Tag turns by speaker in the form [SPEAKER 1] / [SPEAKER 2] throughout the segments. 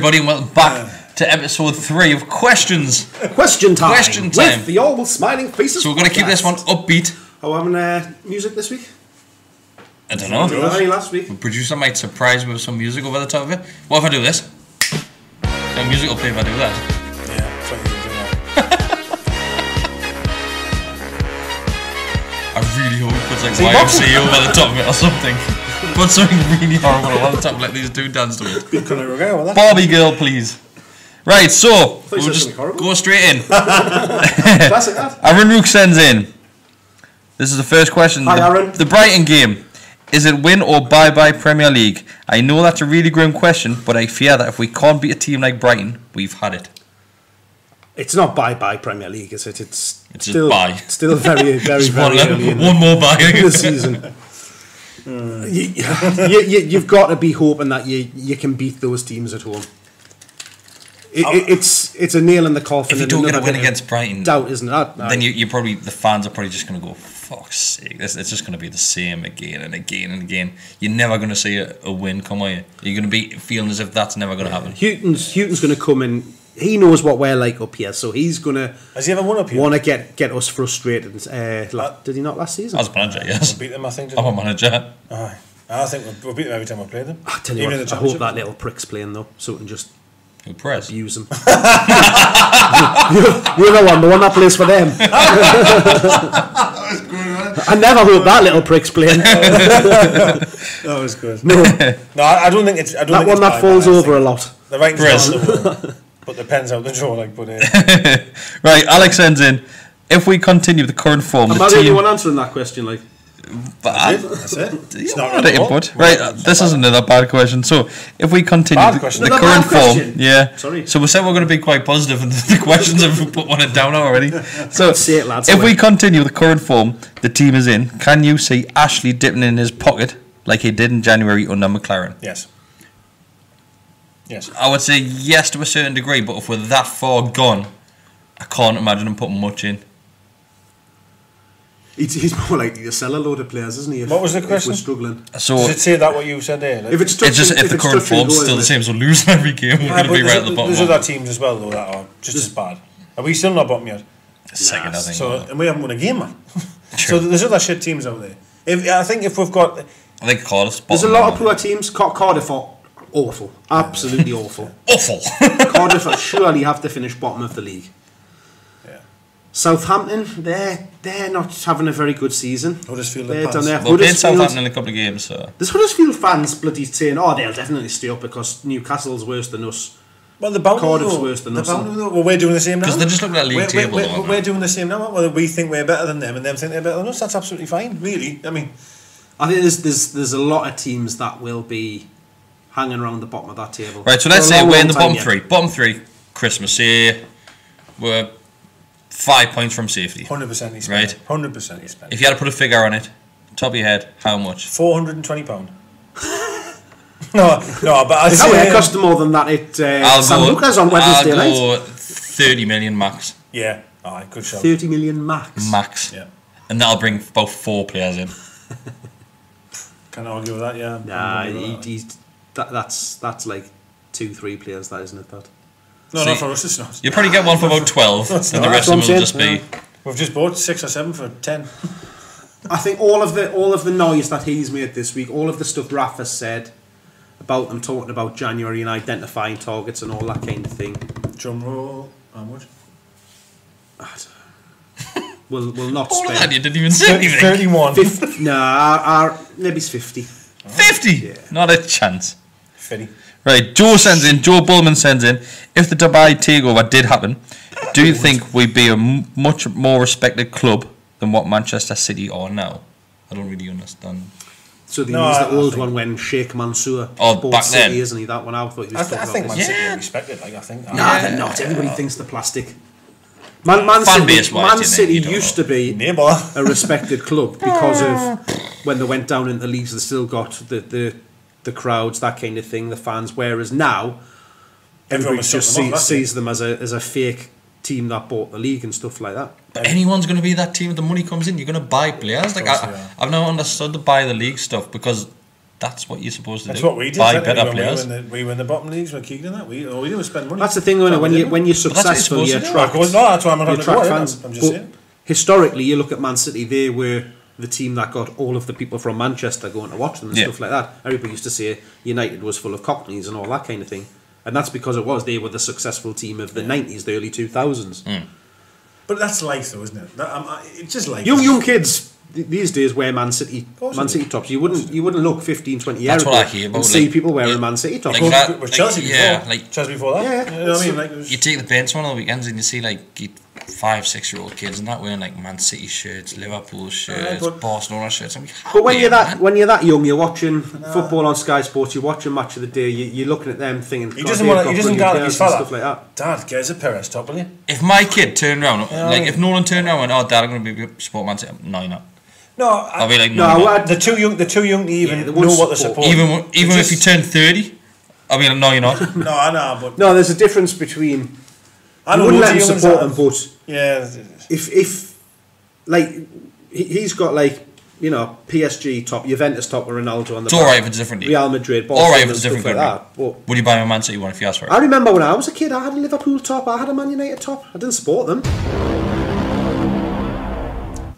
[SPEAKER 1] everybody, and welcome back to episode 3 of Questions.
[SPEAKER 2] Question time.
[SPEAKER 1] With
[SPEAKER 2] the all smiling faces.
[SPEAKER 1] So we're going to keep this one upbeat.
[SPEAKER 2] Oh, having music this week?
[SPEAKER 1] I don't know.
[SPEAKER 2] Any last week?
[SPEAKER 1] The producer might surprise me with some music over the top of it. What if I do this? No music will play if I do that.
[SPEAKER 3] Yeah, that's what you do now.
[SPEAKER 1] I really hope it puts like YMCA over the top of it or something. Put something really horrible over the top, let these two dance to it. Barbie girl, please. Right, so we'll just go straight in.
[SPEAKER 2] Classic that.
[SPEAKER 1] Aaron Rook sends in. This is the first question.
[SPEAKER 2] Hi, Aaron.
[SPEAKER 1] The Brighton game. Is it win or bye-bye Premier League? I know that's a really grim question, but I fear that if we can't beat a team like Brighton, we've had it.
[SPEAKER 2] It's not bye-bye Premier League, is it? It's
[SPEAKER 1] still bye.
[SPEAKER 2] Still very, very, very early in
[SPEAKER 1] one more bye
[SPEAKER 2] in the season. You've got to be hoping that you can beat those teams at home. It's a nail in the coffin.
[SPEAKER 1] If you don't get a win against Brighton,
[SPEAKER 2] doubt, isn't it?
[SPEAKER 1] Then you probably, the fans are probably just going to go, fuck's sake, it's just going to be the same again and again and again. You're never going to see a win, come on. You're going to be feeling as if that's never going to happen.
[SPEAKER 2] Houghton's going to come in. He knows what we're like up here, so he's going to.
[SPEAKER 3] Has he ever won up here?
[SPEAKER 2] Want to get us frustrated. Did he not last season?
[SPEAKER 1] As manager, yes.
[SPEAKER 3] We beat them, I think.
[SPEAKER 1] I'm a manager.
[SPEAKER 3] Aye. I think we beat them every time we played them.
[SPEAKER 2] I tell you what, I hope that little prick's playing though, so we can just.
[SPEAKER 1] Who press?
[SPEAKER 2] Abuse them. You're the one that plays for them.
[SPEAKER 3] That was good, man.
[SPEAKER 2] I never hope that little prick's playing.
[SPEAKER 3] That was good. No, I don't think it's. I don't
[SPEAKER 2] that
[SPEAKER 3] think
[SPEAKER 2] one that falls over a lot.
[SPEAKER 3] The right press, but depends how the draw like. But
[SPEAKER 1] right, Alex sends in. If we continue the current form,
[SPEAKER 2] I'm not the only one answering that question, like.
[SPEAKER 3] That's it. It's not
[SPEAKER 1] really input. Right, this is another bad question. So, if we continue the current form, yeah.
[SPEAKER 2] Sorry.
[SPEAKER 1] So we said we're going to be quite positive, and the questions have put one down already. So,
[SPEAKER 2] say it, lads,
[SPEAKER 1] if we continue the current form the team is in, can you see Ashley dipping in his pocket like he did in January under McLaren?
[SPEAKER 3] Yes. Yes.
[SPEAKER 1] I would say yes to a certain degree, but if we're that far gone, I can't imagine him putting much in.
[SPEAKER 2] He's more likely to sell a load of players, isn't he?
[SPEAKER 3] What was the question?
[SPEAKER 2] We're struggling.
[SPEAKER 1] So
[SPEAKER 3] does it say that what you said there? Like,
[SPEAKER 1] if the current form's still the same, so losing every game, we're going to be right at the bottom.
[SPEAKER 3] There's other teams as well, though, that are just as bad. Are we still not bottom yet?
[SPEAKER 1] Second, I think.
[SPEAKER 3] So, and we haven't won a game, man. So there's other shit teams out there. I think we've got.
[SPEAKER 1] I think Cardiff's bottom.
[SPEAKER 2] There's a lot of poor teams. Cardiff are awful, absolutely awful.
[SPEAKER 1] Awful.
[SPEAKER 2] Cardiff surely have to finish bottom of the league. Southampton, they're not having a very good season.
[SPEAKER 3] Huddersfield
[SPEAKER 2] they're done there.
[SPEAKER 1] We'll play Southampton in a couple of games. So.
[SPEAKER 2] There's Huddersfield fans bloody saying, "Oh, they'll definitely stay up because Newcastle's worse than us."
[SPEAKER 3] Well,
[SPEAKER 2] Cardiff's worse than us.
[SPEAKER 3] Well, we're doing the same now.
[SPEAKER 1] Because they're just looking at league table.
[SPEAKER 3] We're doing the same now. Whether we think we're better than them and them think they're better than us, that's absolutely fine. Really, I mean,
[SPEAKER 2] I think there's a lot of teams that will be hanging around the bottom of that table.
[SPEAKER 1] Right. So let's say we're in the bottom three. Bottom three. Christmas here. We're 5 points from safety.
[SPEAKER 3] 100% he's
[SPEAKER 1] right.
[SPEAKER 3] 100% he's spent.
[SPEAKER 1] If you had to put a figure on it, top of your head, how much?
[SPEAKER 3] £420. no, but I'd
[SPEAKER 2] say it cost more than that at San Lucas on Wednesday night.
[SPEAKER 1] I'll go 30 million max.
[SPEAKER 3] Yeah, alright, good show.
[SPEAKER 2] 30 million max.
[SPEAKER 1] Max.
[SPEAKER 3] Yeah.
[SPEAKER 1] And that'll bring about 4 players in.
[SPEAKER 3] Can't argue with that, yeah.
[SPEAKER 2] Nah, that's like 2-3 players, that isn't it? That.
[SPEAKER 3] No, not for us, it's not.
[SPEAKER 1] You'll probably get one for about 12, and the rest of them will just be.
[SPEAKER 3] We've just bought 6 or 7 for 10.
[SPEAKER 2] I think all of the noise that he's made this week, all of the stuff Raf has said about them talking about January and identifying targets and all that kind of thing.
[SPEAKER 3] Drum roll, how much?
[SPEAKER 2] We'll not spend.
[SPEAKER 1] That, you didn't even say anything.
[SPEAKER 3] 31.
[SPEAKER 2] 50, nah, maybe it's 50.
[SPEAKER 1] 50?
[SPEAKER 2] Yeah.
[SPEAKER 1] Not a chance.
[SPEAKER 3] 50.
[SPEAKER 1] Right, Joe Bullman sends in, if the Dubai takeover did happen, do you think we'd be a much more respected club than what Manchester City are now? I don't really understand.
[SPEAKER 2] So they used the old one when Sheikh Mansour bought
[SPEAKER 1] back
[SPEAKER 2] City,
[SPEAKER 1] then.
[SPEAKER 2] isn't he? That one I thought he was talking about.
[SPEAKER 3] I think Man City are respected, like, I think.
[SPEAKER 2] Nah, they're not. Everybody thinks they're plastic. Man City used to be a respected club because of when they went down into the leagues, they still got the crowds, that kind of thing, the fans. Whereas now, everybody just sees them as a fake team that bought the league and stuff like that.
[SPEAKER 1] But anyone's going to be that team if the money comes in. You're going to buy players. Like I've now understood the buy the league stuff because That's what you're supposed to do.
[SPEAKER 3] That's what we did.
[SPEAKER 1] Buy better players.
[SPEAKER 3] We were in the bottom leagues. We're keen on that. All we do is spend money.
[SPEAKER 2] That's the thing, when you're successful, you attract.
[SPEAKER 3] No, that's why I'm not going to go.
[SPEAKER 2] Fans. I'm just saying. Historically, you look at Man City; they were the team that got all of the people from Manchester going to watch them and stuff like that. Everybody used to say United was full of Cockneys and all that kind of thing, and that's because they were the successful team of the 90s, the early 2000s.
[SPEAKER 3] But that's life, though, isn't it? It's just life.
[SPEAKER 2] Young kids these days wear Man City tops. You wouldn't look 15, 20 years ago and see people wearing Man City tops.
[SPEAKER 3] With Chelsea before, Chelsea before that.
[SPEAKER 2] Yeah.
[SPEAKER 3] You know what I mean?
[SPEAKER 1] You take the bench one of the weekends and you see 5-6-year-old kids and that wearing Man City shirts, Liverpool shirts, Barcelona shirts.
[SPEAKER 2] But when you're that young, you're watching football on Sky Sports, you're watching Match of the Day, you're looking at them thinking,
[SPEAKER 3] he doesn't gather his fella.
[SPEAKER 2] Stuff like that.
[SPEAKER 3] Dad, get us a Perez top, will you?
[SPEAKER 1] If my kid turned around, if Nolan turned around and went, Dad, I'm going to be support Man City. No, you're not.
[SPEAKER 3] No,
[SPEAKER 1] I'll be like,
[SPEAKER 3] they're too young to even know what they're supporting.
[SPEAKER 1] Even if you turn 30, I'll be like, no, you're not.
[SPEAKER 2] No, there's a difference between. I wouldn't let him support them, but if he's got PSG top, Juventus top, with Ronaldo on the
[SPEAKER 1] back. It's alright if it's different.
[SPEAKER 2] Real Madrid,
[SPEAKER 1] alright if it's different.
[SPEAKER 2] Like that,
[SPEAKER 1] would you buy a Man City one if you asked for it?
[SPEAKER 2] I remember when I was a kid, I had a Liverpool top, I had a Man United top. I didn't support them.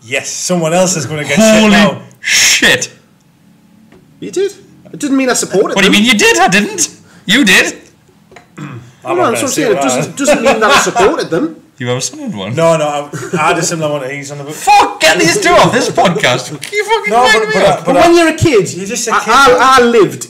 [SPEAKER 3] Yes, someone else is going to get shit now.
[SPEAKER 1] Shit!
[SPEAKER 2] You did. It didn't mean I supported them.
[SPEAKER 1] What do you mean you did? I didn't. You did.
[SPEAKER 2] That's what I'm saying. It doesn't mean that I supported them.
[SPEAKER 1] You ever seen one?
[SPEAKER 3] No, I had a similar one. He's on the book.
[SPEAKER 1] Fuck! Get these two off this podcast. You fucking
[SPEAKER 2] but when you're a kid,
[SPEAKER 3] you're just a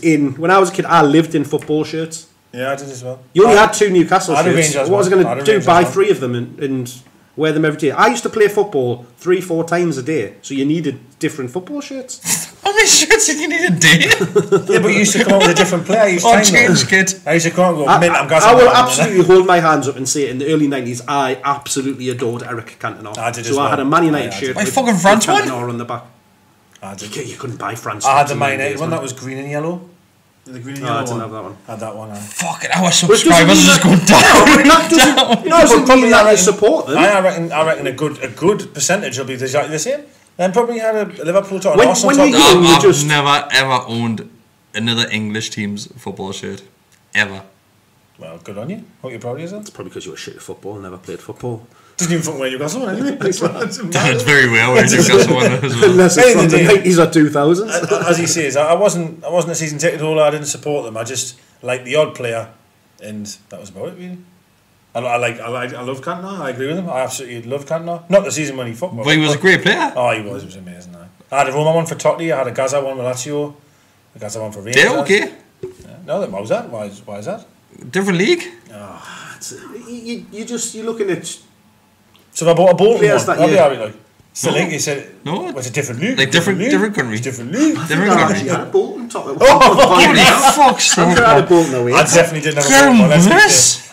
[SPEAKER 3] kid.
[SPEAKER 2] When I was a kid, I lived in football shirts.
[SPEAKER 3] Yeah, I did as well.
[SPEAKER 2] You only had 2 Newcastle shirts. What was I going to do? Buy 3 of them and wear them every day. I used to play football 3-4 times a day, so you needed different football shirts.
[SPEAKER 1] How many shirts did you need a day?
[SPEAKER 3] Yeah, but you used to come up with a different player each time. I used to come up and go,
[SPEAKER 2] I will absolutely hold my hands up and say in the early 90s, I absolutely adored Eric Cantona.
[SPEAKER 3] I did as well.
[SPEAKER 2] I had a Man United shirt
[SPEAKER 1] with fucking France one
[SPEAKER 2] on the back.
[SPEAKER 3] I did.
[SPEAKER 2] You couldn't buy France.
[SPEAKER 3] I had the Man United one that was green and yellow. The green and yellow
[SPEAKER 2] I didn't have that one.
[SPEAKER 3] I had that one.
[SPEAKER 1] Fucking our subscribers just go down.
[SPEAKER 2] It doesn't mean that I support them.
[SPEAKER 3] I reckon a good percentage will be exactly the same. Then probably had a Liverpool top, an Arsenal top.
[SPEAKER 1] I've never ever owned another English team's football shirt. Ever.
[SPEAKER 3] Well, good on you. Hope you're proud of yourself.
[SPEAKER 2] It's probably because you were shit at football and never played football.
[SPEAKER 3] Doesn't even fucking wear Newcastle one anyway.
[SPEAKER 1] It's very rare wearing Newcastle one as well.
[SPEAKER 2] Unless it's from the 90s or 2000s.
[SPEAKER 3] As he says, I wasn't a season ticket holder. I didn't support them. I just liked the odd player, and that was about it really. I love Cantona. I agree with him. I absolutely love Cantona. Not the season when he football.
[SPEAKER 1] But he was a great player.
[SPEAKER 3] Oh, he was amazing. I had a Roma one for Totti. I had a Gaza one with Lazio. A Gaza one for Rangers.
[SPEAKER 1] They're okay.
[SPEAKER 3] Yeah. No, that was that. Why is that?
[SPEAKER 1] Different league.
[SPEAKER 2] Oh, you're looking at.
[SPEAKER 3] So if I bought a Bolton one,
[SPEAKER 2] that
[SPEAKER 3] I'd be happy like. Still, you said
[SPEAKER 1] no.
[SPEAKER 3] It's a different league.
[SPEAKER 1] Like different country.
[SPEAKER 3] Different league.
[SPEAKER 1] Different country.
[SPEAKER 2] You had a Bolton top.
[SPEAKER 1] Fuck's sake!
[SPEAKER 2] I had a Bolton away.
[SPEAKER 3] I definitely didn't have a Bolton one.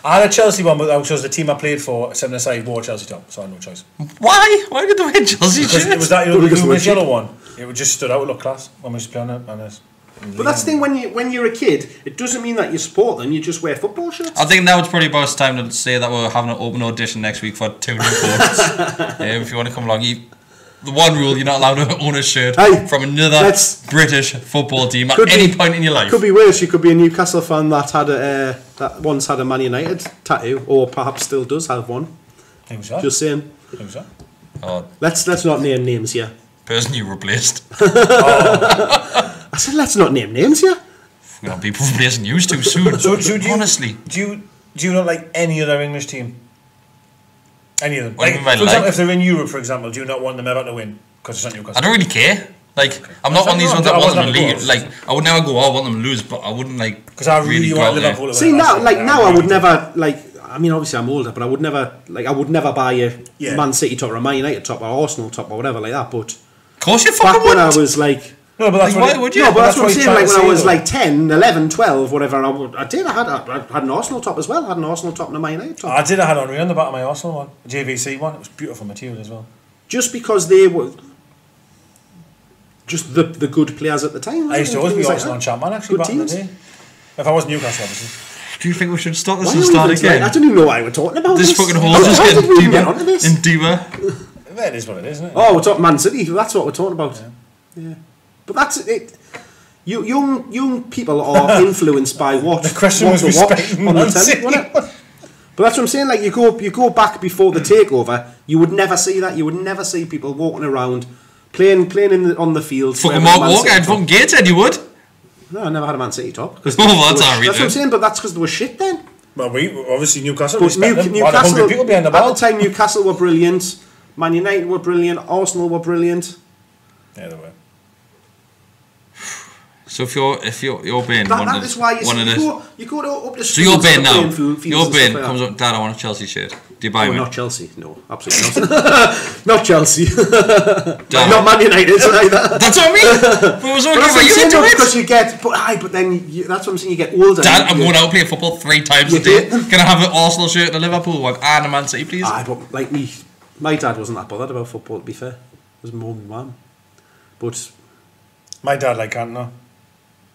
[SPEAKER 3] I had a Chelsea one, but that was the team I played for. 7-aside wore Chelsea top, so I had no choice.
[SPEAKER 1] Why? Why did they wear Chelsea shirts?
[SPEAKER 3] It was that the yellow one. It just stood out. It looked class when we was playing it.
[SPEAKER 2] But that's the thing, when you're a kid, it doesn't mean that you support them, you just wear football shirts.
[SPEAKER 1] I think now it's probably about time to say that we're having an open audition next week for 2 new votes. If you want to come along, the one rule, you're not allowed to own a shirt from another British football team at any point in your life.
[SPEAKER 2] Could be worse, you could be a Newcastle fan that once had a Man United tattoo, or perhaps still does have one.
[SPEAKER 3] Who's that?
[SPEAKER 2] Just saying.
[SPEAKER 3] Who's that?
[SPEAKER 2] Oh. Let's not name names here.
[SPEAKER 1] Person you replaced.
[SPEAKER 2] I said, let's not name names here.
[SPEAKER 1] People replacing you too soon.
[SPEAKER 3] So
[SPEAKER 1] honestly,
[SPEAKER 3] do you not like any other English team? Any of them?
[SPEAKER 1] What do you mean by
[SPEAKER 3] for example, if they're in Europe, for example, do you not want them ever to win because it's not Newcastle?
[SPEAKER 1] I don't really care. I'm not one of these ones that want them to leave. I would never go, I want them to lose, but I wouldn't
[SPEAKER 3] because I really want Liverpool to win.
[SPEAKER 2] See now, I would never I mean, obviously I'm older, but I would never buy a Man City top or a Man United top or Arsenal top or whatever like that. But
[SPEAKER 1] of course you fucking
[SPEAKER 2] back when I was like.
[SPEAKER 3] No, but that's
[SPEAKER 1] why would you?
[SPEAKER 2] No, but that's what I'm saying. Like when I was like 10, 11, 12, whatever, I had an Arsenal top as well. I had an Arsenal top and a Man United top.
[SPEAKER 3] I had Henry on the back of my Arsenal one, a JVC one. It was beautiful material as well.
[SPEAKER 2] Just because they were just the good players at the time.
[SPEAKER 3] I used to always be Arsenal and Chapman actually back in the day. If I was Newcastle, obviously.
[SPEAKER 1] Do you think we should stop this and start again?
[SPEAKER 2] I don't even know why we're talking about
[SPEAKER 1] this. Fucking whole just getting deeper and deeper.
[SPEAKER 3] It is what it is, isn't it?
[SPEAKER 2] Oh, we're talking Man City. That's what we're talking about. Yeah. But that's it. young people are influenced by what
[SPEAKER 3] the question
[SPEAKER 2] what
[SPEAKER 3] was respecting
[SPEAKER 2] on the telly, wasn't it? But that's what I'm saying. Like you go back before the takeover, you would never see that. You would never see people walking around playing on the field.
[SPEAKER 1] Fucking Mark Walker and fucking Gateshead, you would.
[SPEAKER 2] No, I never had a Man City top.
[SPEAKER 1] Well, that's
[SPEAKER 2] what I'm saying. But that's because they were shit then.
[SPEAKER 3] Well, we obviously Newcastle.
[SPEAKER 2] Newcastle
[SPEAKER 3] people behind the ball.
[SPEAKER 2] At the time, Newcastle were brilliant. Man United were brilliant. Arsenal were brilliant.
[SPEAKER 3] Yeah, they were.
[SPEAKER 1] So if you're being
[SPEAKER 2] that is why you go up the street.
[SPEAKER 1] So you're being now. Your bin comes up, Dad, I want a Chelsea shirt. Do you buy me?
[SPEAKER 2] Not Chelsea. No, absolutely not. Not Chelsea. Not Man United either.
[SPEAKER 1] That's what I mean. But it was only
[SPEAKER 2] because you get. But then that's what I'm saying. You get older.
[SPEAKER 1] Dad, I'm going out playing football 3 times a day. Can I have an Arsenal shirt and a Liverpool one and a Man City, please?
[SPEAKER 2] But like me, my dad wasn't that bothered about football. To be fair, it was more than one. But
[SPEAKER 3] my dad like Cantona.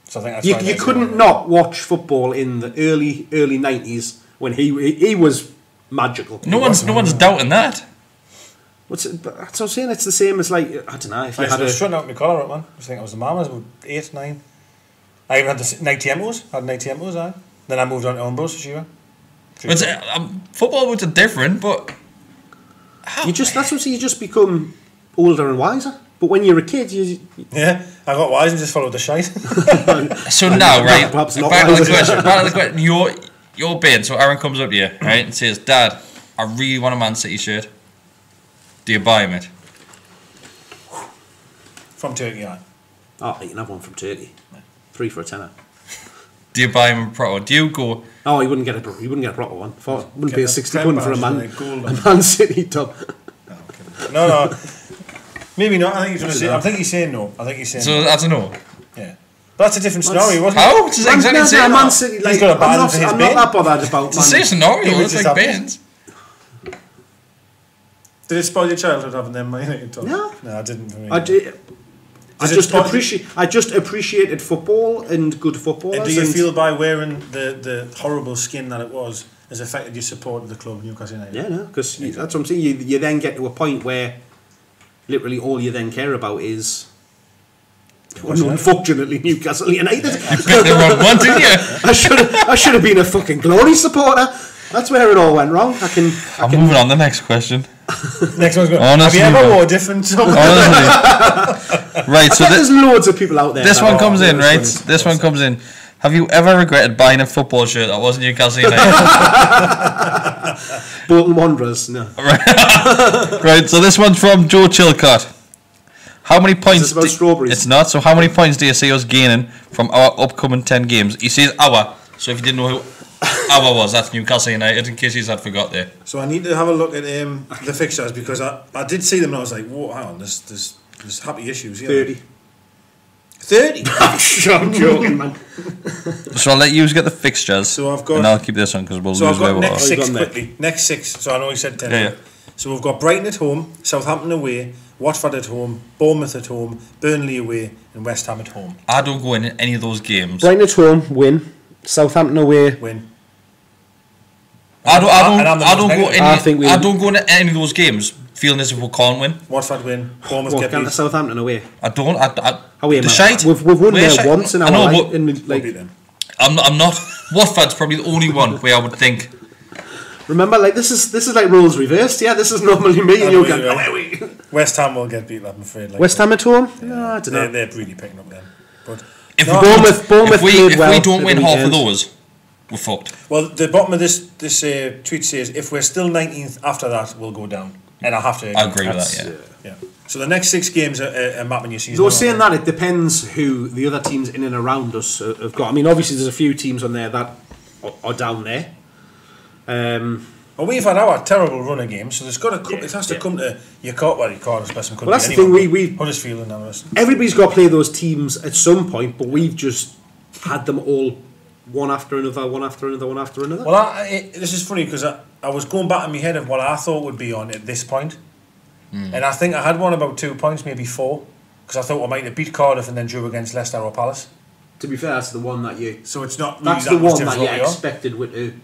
[SPEAKER 3] So I think that's
[SPEAKER 2] you couldn't not watch football in the early 90s when he was magical.
[SPEAKER 1] No one's doubting that.
[SPEAKER 2] That's what I'm saying. It's the same as like I don't know. If
[SPEAKER 3] I was strutting out my collar up, man. I think I was the man. I was about 8, 9. I even had the night tempos. Had night tempos. Then I moved on to Umbros for sure.
[SPEAKER 1] Football was different, but
[SPEAKER 2] that's what I'm saying. You just become older and wiser. But when you're a kid,
[SPEAKER 3] I got wise and just followed the shite.
[SPEAKER 1] So now, right, back to the question. You're bin. So Aaron comes up to you, right, and says, "Dad, I really want a Man City shirt. Do you buy him it?"
[SPEAKER 3] From Turkey, aye.
[SPEAKER 2] Oh, you can have one from Turkey. 3 for a tenner.
[SPEAKER 1] Do you buy him a proper? Do you go?
[SPEAKER 2] Oh, he wouldn't get a proper one. Wouldn't be a 60 pound for a Man City top.
[SPEAKER 3] No. Maybe not. I think he's saying no.
[SPEAKER 1] So that's a no.
[SPEAKER 3] Yeah. But that's a different scenario, wasn't it?
[SPEAKER 1] How? It's exactly the same.
[SPEAKER 2] Man City, like,
[SPEAKER 3] he's got a balance for his
[SPEAKER 2] I'm not that bothered about
[SPEAKER 1] it's the same scenario. It's like Baines.
[SPEAKER 3] Did it spoil your childhood having them? No, it didn't for me.
[SPEAKER 2] I just appreciated football and good footballers.
[SPEAKER 3] And do you feel by wearing the horrible skin that it was has affected your support of the club, Newcastle United?
[SPEAKER 2] Yeah, no, because that's what I'm saying. You then get to a point where literally all you then care about is, unfortunately, Newcastle United.
[SPEAKER 1] You picked the wrong one, didn't you?
[SPEAKER 2] I should have been a fucking Glory supporter. That's where it all went wrong. I'm
[SPEAKER 1] moving on. The next question.
[SPEAKER 3] Next one's good. Honestly, have you ever wore different?
[SPEAKER 1] Right. So
[SPEAKER 2] there's loads of people out there.
[SPEAKER 1] This one comes in, right? This one comes in. Have you ever regretted buying a football shirt that wasn't Newcastle United?
[SPEAKER 2] Bolton Wanderers, no.
[SPEAKER 1] Right, so this one's from Joe Chilcott. How many points?
[SPEAKER 2] Is this about strawberries?
[SPEAKER 1] It's not. So how many points do you see us gaining from our upcoming 10 games? He says our. So if you didn't know who our was, that's Newcastle United, in case you had forgot there.
[SPEAKER 3] So I need to have a look at the fixtures because I did see them and I was like, whoa, hang on, there's happy issues here. 30?
[SPEAKER 2] I'm joking, man.
[SPEAKER 1] So I'll let you get the fixtures.
[SPEAKER 3] So I've got,
[SPEAKER 1] and I'll keep this one because we'll lose
[SPEAKER 3] I've got
[SPEAKER 1] where
[SPEAKER 3] next 6 quickly. Next 6. So I know he said 10.
[SPEAKER 1] Yeah.
[SPEAKER 3] So we've got Brighton at home, Southampton away, Watford at home, Bournemouth at home, Burnley away, and West Ham at home.
[SPEAKER 1] I don't go in any of those games.
[SPEAKER 2] Brighton at home, win. Southampton away,
[SPEAKER 3] win.
[SPEAKER 1] I don't go into any of those games feeling as if we can't win.
[SPEAKER 3] Watford win. Bournemouth get beat.
[SPEAKER 2] Southampton away.
[SPEAKER 1] I don't.
[SPEAKER 2] Away,
[SPEAKER 1] the shite.
[SPEAKER 2] We've won there once in our life.
[SPEAKER 1] I'm not. Watford's probably the only one where I would think.
[SPEAKER 2] Remember, like this is like roles reversed. Yeah, this is normally me and you going.
[SPEAKER 3] West Ham will get beat. I'm afraid. Like
[SPEAKER 2] West Ham at home. No, I don't know.
[SPEAKER 3] They're really picking up then. But
[SPEAKER 1] if
[SPEAKER 2] Bournemouth
[SPEAKER 1] we don't win half of those, we're fucked.
[SPEAKER 3] Well, the bottom of this tweet says if we're still 19th after that, we'll go down. And I have to
[SPEAKER 1] agree with that,
[SPEAKER 3] yeah. So the next 6 games are mapping your season.
[SPEAKER 2] Though saying that, it depends who the other teams in and around us have got. I mean, obviously there's a few teams on there that are down there.
[SPEAKER 3] Well, we've had our terrible run of games, so there's got to come, it has to come to you can't best
[SPEAKER 2] well, that's the thing. We
[SPEAKER 3] Huddersfield and others.
[SPEAKER 2] Everybody's got to play those teams at some point, but we've just had them all one after another.
[SPEAKER 3] Well, this is funny because I was going back in my head of what I thought would be on at this point. And I think I had one about 2 points, maybe 4, because I thought we might have beat Cardiff and then drew against Leicester or Palace.
[SPEAKER 2] To be fair, that's the one that you.
[SPEAKER 3] So it's not.
[SPEAKER 2] That's
[SPEAKER 3] really
[SPEAKER 2] the one that you expected to win,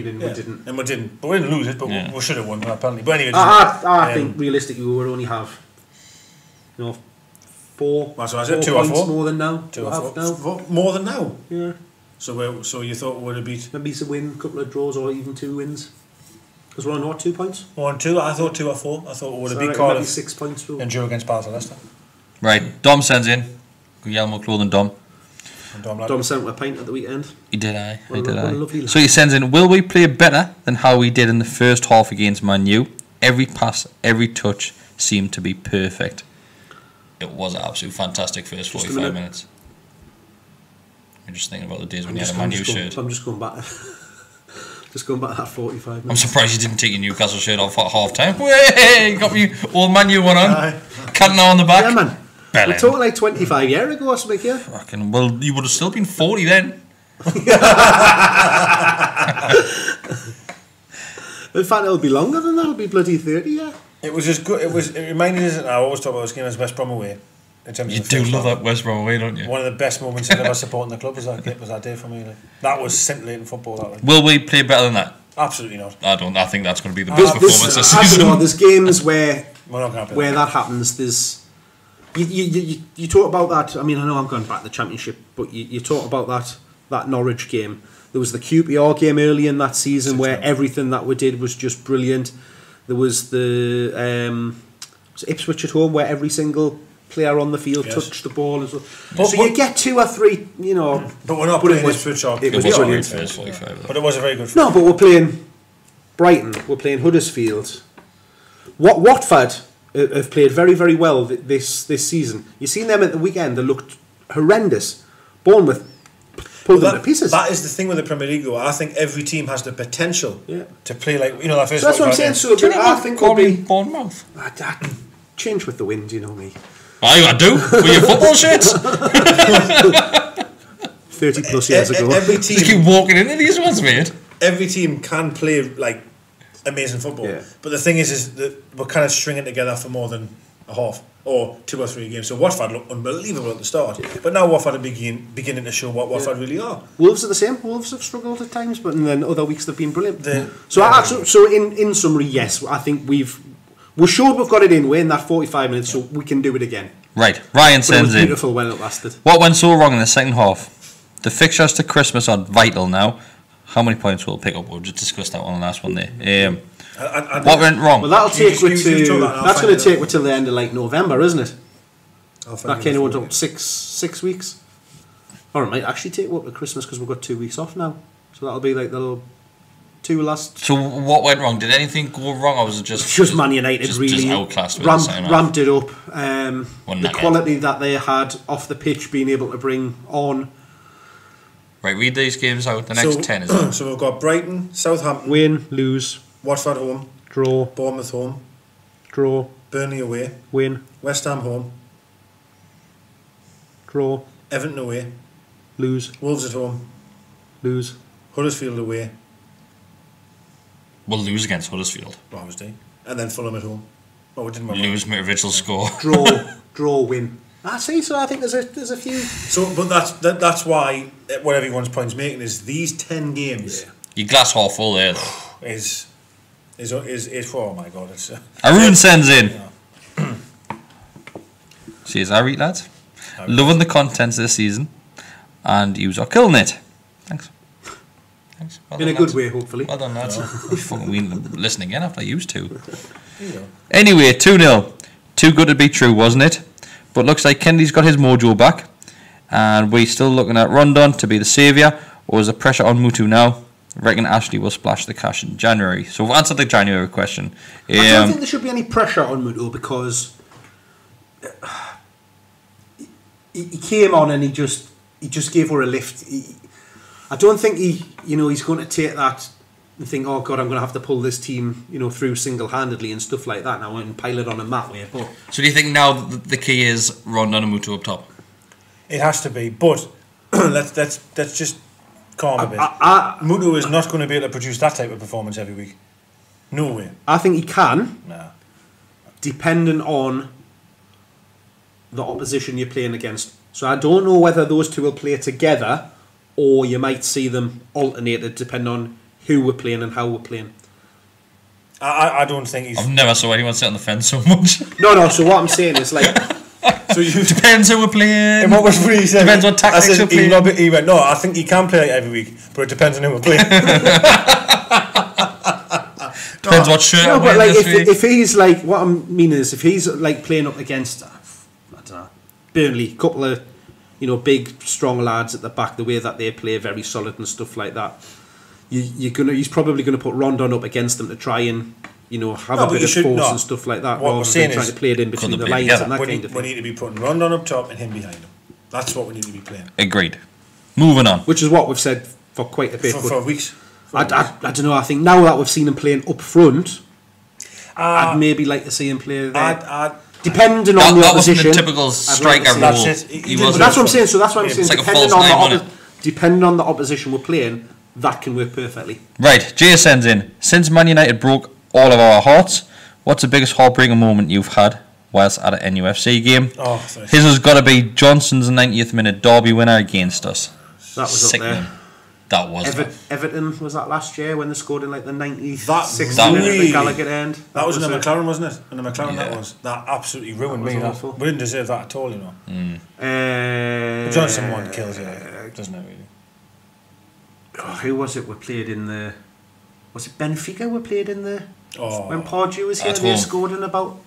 [SPEAKER 2] and we didn't.
[SPEAKER 3] And we didn't. But we didn't lose it. But we should have won that penalty. But anyway,
[SPEAKER 2] I think realistically we would only have, 4.
[SPEAKER 3] So I said 2 or 4
[SPEAKER 2] more than now.
[SPEAKER 3] 2 or 4. More than now.
[SPEAKER 2] Yeah.
[SPEAKER 3] So you thought we would have beat?
[SPEAKER 2] Maybe it's a win, a couple of draws, or even 2 wins. Because we're on what, 2 points?
[SPEAKER 3] We're on 2. I thought 2 or 4. I thought we would have beat Cardiff.
[SPEAKER 2] 6 points.
[SPEAKER 3] And drew against Barca Leicester.
[SPEAKER 1] Right. Dom sends in. Guglielmo Clothing Dom.
[SPEAKER 2] Dom sent a pint at the weekend.
[SPEAKER 1] He did, aye. So he sends in, will we play better than how we did in the first half against Man U? Every pass, every touch seemed to be perfect. It was an absolute fantastic first 45 minutes. I'm just thinking about the days when you had a Man U shirt.
[SPEAKER 2] I'm just going back. Just going back to that 45 minutes.
[SPEAKER 1] I'm surprised you didn't take your Newcastle shirt off at half time. Hey, you got me old Man U one on. Cantona on the back.
[SPEAKER 2] Yeah, man. We're talking like 25 years ago or something here.
[SPEAKER 1] Fucking, well, you would have still been 40 then.
[SPEAKER 2] In fact, it'll be longer than that. It'll be bloody 30, yeah.
[SPEAKER 3] It was just good. It reminded us, I always talk about this game as West Brom away. In terms
[SPEAKER 1] you
[SPEAKER 3] of
[SPEAKER 1] do love that West Brom away, don't you?
[SPEAKER 3] One of the best moments I've ever supported in the club was that day for me. Like. That was scintillating football. That, like.
[SPEAKER 1] Will we play better than that?
[SPEAKER 3] Absolutely not.
[SPEAKER 1] I think that's going to be the best performance this season.
[SPEAKER 2] I don't know, there's games where that happens. There's you talk about that. I mean, I know I'm going back to the Championship, but you talk about that Norwich game. There was the QPR game early in that season where everything that we did was just brilliant. There was the Ipswich at home where every single player on the field touched the ball and so. So you get 2 or 3, you know.
[SPEAKER 3] But we're not playing Ipswich.
[SPEAKER 2] It was brilliant.
[SPEAKER 3] But it was a very good.
[SPEAKER 2] No, but we're playing Brighton. We're playing Huddersfield. Watford have played very, very well this season. You seen them at the weekend. They looked horrendous. Bournemouth pulled them to pieces.
[SPEAKER 3] That is the thing with the Premier League, though. I think every team has the potential to play like that first.
[SPEAKER 2] So that's what I'm saying. So I think we'll be
[SPEAKER 1] Bournemouth.
[SPEAKER 2] Change with the wind, you know me.
[SPEAKER 1] I do. With your football shirts.
[SPEAKER 2] 30 plus years ago.
[SPEAKER 3] Every team
[SPEAKER 1] just keep walking into these ones, mate.
[SPEAKER 3] Every team can play like amazing football, but the thing is that we're kind of stringing together for more than a half or 2 or 3 games. So Watford looked unbelievable at the start, but now Watford are beginning to show what Watford really are.
[SPEAKER 2] Wolves are the same. Wolves have struggled at times, but then other weeks they've been brilliant. So in summary, yes, I think we're sure we've got it in that 45 minutes, so we can do it again.
[SPEAKER 1] Right, Ryan sends in.
[SPEAKER 2] Beautiful when it lasted.
[SPEAKER 1] What went so wrong in the second half? The fixtures to Christmas are vital now. How many points will pick up? We'll just discuss that one last one there. What went wrong?
[SPEAKER 2] Well, that's going to take you till the end of like November, isn't it? That kind of went up 6 weeks. Or it might actually take up to Christmas because we've got 2 weeks off now. So that'll be like the little 2 last.
[SPEAKER 1] So what went wrong? Did anything go wrong, or was it just
[SPEAKER 2] Man United really
[SPEAKER 1] outclassed
[SPEAKER 2] ramped it up? The quality that they had off the pitch, being able to bring on.
[SPEAKER 1] Right, read these games out. The next 10 is it?
[SPEAKER 3] So we've got Brighton, Southampton,
[SPEAKER 2] win, lose,
[SPEAKER 3] Watford home,
[SPEAKER 2] draw,
[SPEAKER 3] Bournemouth home,
[SPEAKER 2] draw,
[SPEAKER 3] Burnley away,
[SPEAKER 2] win,
[SPEAKER 3] West Ham home,
[SPEAKER 2] draw,
[SPEAKER 3] Everton away,
[SPEAKER 2] lose,
[SPEAKER 3] Wolves at home,
[SPEAKER 2] lose,
[SPEAKER 3] Huddersfield away.
[SPEAKER 1] We'll lose against Huddersfield.
[SPEAKER 3] Obviously. And then Fulham at home. Oh, we didn't win.
[SPEAKER 1] Lose Mitrovic will score.
[SPEAKER 2] Draw, win. See, so I think there's a few.
[SPEAKER 3] So, but that's why what everyone's point's making is these 10 games.
[SPEAKER 1] Your glass half full there.
[SPEAKER 3] Is oh my god! It's
[SPEAKER 1] Arun sends in. Yeah. Cheers, Ari lads. Loving the contents this season, and you are killing it. Thanks. Well
[SPEAKER 2] in a good way, hopefully.
[SPEAKER 1] Well done, lads. Fucking we listen again after I used to. Anyway, 2-0. Too good to be true, wasn't it? But looks like Kennedy's got his mojo back, and we're still looking at Rondon to be the saviour, or is the pressure on Muthu now? I reckon Ashley will splash the cash in January. So we've answered the January question.
[SPEAKER 2] I don't think there should be any pressure on Muthu because he came on and he just gave her a lift. I don't think he's going to take that and think, oh God, I'm going to have to pull this team, through single-handedly and stuff like that now and pile it on him that way. But
[SPEAKER 1] so do you think now the key is Rondon and Muthu up top?
[SPEAKER 3] It has to be, but let's just calm a bit. Muthu is not going to be able to produce that type of performance every week. No way.
[SPEAKER 2] I think he can.
[SPEAKER 3] Nah.
[SPEAKER 2] Depending on the opposition you're playing against. So I don't know whether those two will play together, or you might see them alternated depending on who we're playing and how we're playing.
[SPEAKER 3] I don't think he's...
[SPEAKER 1] I've never saw anyone sit on the fence so much.
[SPEAKER 2] No, so what I'm saying is like...
[SPEAKER 3] So you
[SPEAKER 1] depends who we're playing.
[SPEAKER 3] And what was funny, he said,
[SPEAKER 1] depends what tactics we're playing.
[SPEAKER 3] He went, no, I think he can play it every week, but it depends on who we're playing.
[SPEAKER 1] Depends what shirt.
[SPEAKER 2] No, but like if he's like, what I mean is, if he's like playing up against, I don't know, Burnley, couple of, you know, big strong lads at the back, the way that they play, very solid and stuff like that. He's probably going to put Rondon up against them to try and, you know, have a bit of force and stuff like that.
[SPEAKER 3] What we're saying
[SPEAKER 2] trying to play it in between the lines and that kind of thing.
[SPEAKER 3] We need to be putting Rondon up top and him behind him. That's what we need to be playing.
[SPEAKER 1] Agreed. Moving on.
[SPEAKER 2] Which is what we've said for quite a bit.
[SPEAKER 3] For weeks.
[SPEAKER 2] I don't know. I think now that we've seen him playing up front, I'd maybe like to see him play there. Depending on the opposition.
[SPEAKER 1] That wasn't the typical striker role.
[SPEAKER 2] That's what I'm saying. So that's what I'm saying. Depending on the opposition we're playing, that can work perfectly.
[SPEAKER 1] Right, Jay sends in, since Man United broke all of our hearts, what's the biggest heartbreaking moment you've had whilst at an NUFC game? His has got to be Johnson's 90th minute derby winner against us.
[SPEAKER 2] That was sickening. Up there.
[SPEAKER 1] That was
[SPEAKER 2] Everton, was that last year when they scored in like the 96th
[SPEAKER 3] minute
[SPEAKER 2] at the Gallagher end?
[SPEAKER 3] That was in the McLaren, wasn't it? In the McLaren, that absolutely ruined me. We didn't deserve that at all, you know. Johnson one kills you, doesn't it, really?
[SPEAKER 2] Who was it we played in the... Was it Benfica we played in the... when Pardew was here and they scored in about...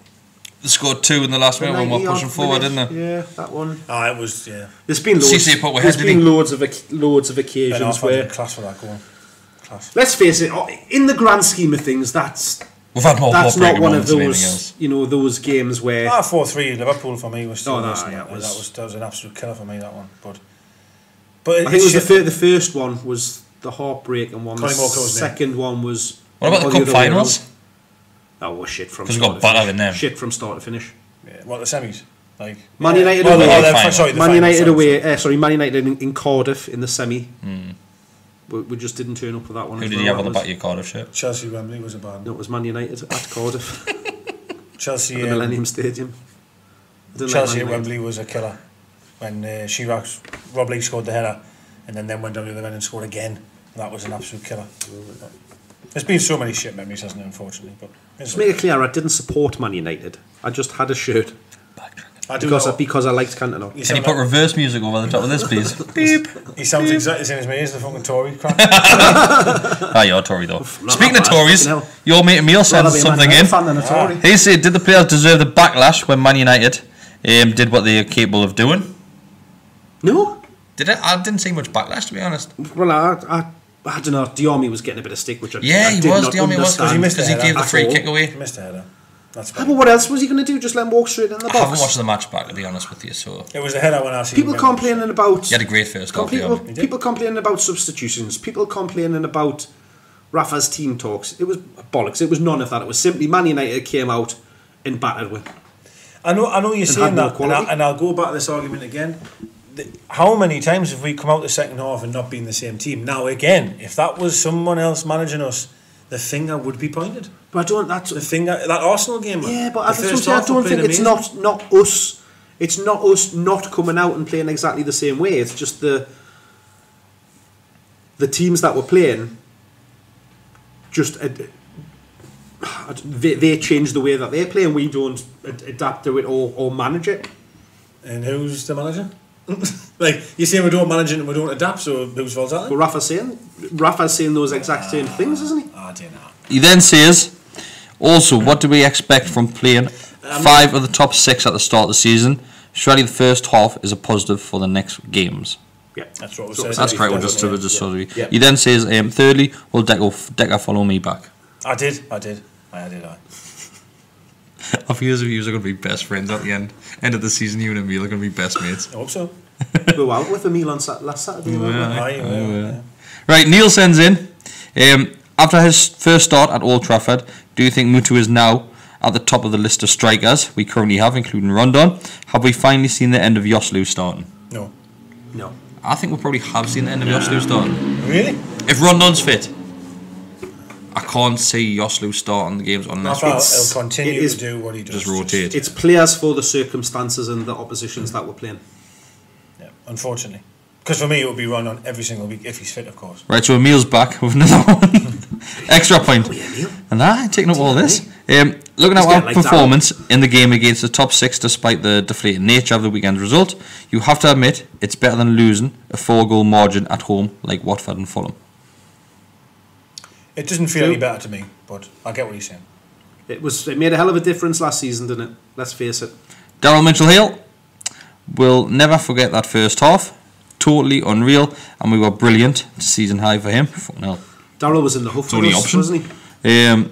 [SPEAKER 1] They scored 2 in the last minute when we were pushing forward, didn't they?
[SPEAKER 2] Yeah, that one.
[SPEAKER 3] It was, yeah.
[SPEAKER 2] There's been loads of occasions where...
[SPEAKER 3] Class for that goal. Class.
[SPEAKER 2] Let's face it, in the grand scheme of things, that's
[SPEAKER 1] not
[SPEAKER 2] one of those, you know, those games where...
[SPEAKER 3] 4-3 Liverpool for me was still... that was an absolute killer for me, that one. But I think it was the first one was the heartbreaking one. The second one was...
[SPEAKER 1] What about the cup finals?
[SPEAKER 2] That was shit from
[SPEAKER 1] start to finish. Because we got battered in them.
[SPEAKER 2] Shit from start to finish.
[SPEAKER 3] Yeah, what, the semis? Like
[SPEAKER 2] Man United away. Man United away. Man United in Cardiff in the semi. We just didn't turn up for that one.
[SPEAKER 1] Who did you have on the back of your Cardiff shirt?
[SPEAKER 3] Chelsea Wembley was a bad.
[SPEAKER 2] No, it was Man United at Cardiff.
[SPEAKER 3] Chelsea
[SPEAKER 2] at the Millennium Stadium.
[SPEAKER 3] Chelsea at Wembley was a killer. When Rob Lee scored the header, and then went down the other end and scored again. That was an absolute killer. There's been so many shit memories, hasn't it, unfortunately. But
[SPEAKER 2] just make it clear, I didn't support Man United. I just had a shirt. Because I liked Cantona.
[SPEAKER 1] Can you put reverse music over the top of this, please? Beep.
[SPEAKER 3] He sounds exactly the same as me. He's the fucking Tory crap.
[SPEAKER 1] You're a Tory though. Speaking of Tories, your mate Emil sent something in. He said, did the players deserve the backlash when Man United did what they are capable of doing?
[SPEAKER 2] No.
[SPEAKER 1] Did it? I didn't see much backlash, to be honest.
[SPEAKER 2] Well, I don't know. Diarmi was getting a bit of stick, which I
[SPEAKER 1] Diarmi was because he gave the free kick away.
[SPEAKER 3] He missed a header.
[SPEAKER 2] But what else was he going to do? Just let him walk straight in the box?
[SPEAKER 1] I haven't watched the match back, to be honest with you. So
[SPEAKER 3] it was the header when I see
[SPEAKER 2] people complaining about.
[SPEAKER 1] He had a great first half.
[SPEAKER 2] People complaining about substitutions. People complaining about Rafa's team talks. It was bollocks. It was none of that. It was simply Man United came out and battered with.
[SPEAKER 3] I know you're saying that, and I'll go back to this argument again. How many times have we come out the second half and not been the same team? Now again, if that was someone else managing us, the finger would be pointed.
[SPEAKER 2] But I don't. That's
[SPEAKER 3] the finger. That Arsenal game.
[SPEAKER 2] Yeah, but I don't think it's not us. It's not us not coming out and playing exactly the same way. It's just the teams that were playing. Just they change the way that they play, and we don't adapt to it or manage it.
[SPEAKER 3] And who's the manager? Like you're saying we don't manage it and we don't adapt, so whose fault is that?
[SPEAKER 2] Well, Rafa's saying those exact same things, isn't he?
[SPEAKER 3] I don't know.
[SPEAKER 1] He then says, also, what do we expect from playing 5 of the top 6 at the start of the season? Surely the first half is a positive for the next games.
[SPEAKER 2] Yeah,
[SPEAKER 3] that's what we said.
[SPEAKER 1] That's correct. He then says, thirdly, will Deka follow me back?
[SPEAKER 3] I did. I
[SPEAKER 1] feel as if you are going to be best friends at the end of the season. You and Emil are going to be best mates.
[SPEAKER 3] I hope so.
[SPEAKER 2] We were out with Emil on last Saturday.
[SPEAKER 1] Right, Neil sends in, after his first start at Old Trafford, do you think Muthu is now at the top of the list of strikers we currently have, including Rondon? Have we finally seen the end of Joslu starting?
[SPEAKER 3] No.
[SPEAKER 1] I think we probably have seen the end of Joslu starting.
[SPEAKER 3] Really?
[SPEAKER 1] If Rondon's fit. I can't see Joslu starting the games unless
[SPEAKER 3] he'll continue to do what he does.
[SPEAKER 1] Just rotate.
[SPEAKER 2] It's players for the circumstances and the oppositions that we're playing.
[SPEAKER 3] Yeah, unfortunately. Because for me, it would be Rondon every single week if he's fit, of course.
[SPEAKER 1] Right, so Emil's back with another one. Extra point. And I'm taking up all this. Looking at our performance in the game against the top 6, despite the deflated nature of the weekend's result, you have to admit it's better than losing a 4-goal margin at home like Watford and Fulham.
[SPEAKER 3] It doesn't feel any better to me, but I get what you're saying.
[SPEAKER 2] It made a hell of a difference last season, didn't it? Let's face it.
[SPEAKER 1] Daryl Mitchell-Hale will never forget that first half. Totally unreal, and we were brilliant. Season high for him.
[SPEAKER 2] Daryl was in the huff for us, wasn't he?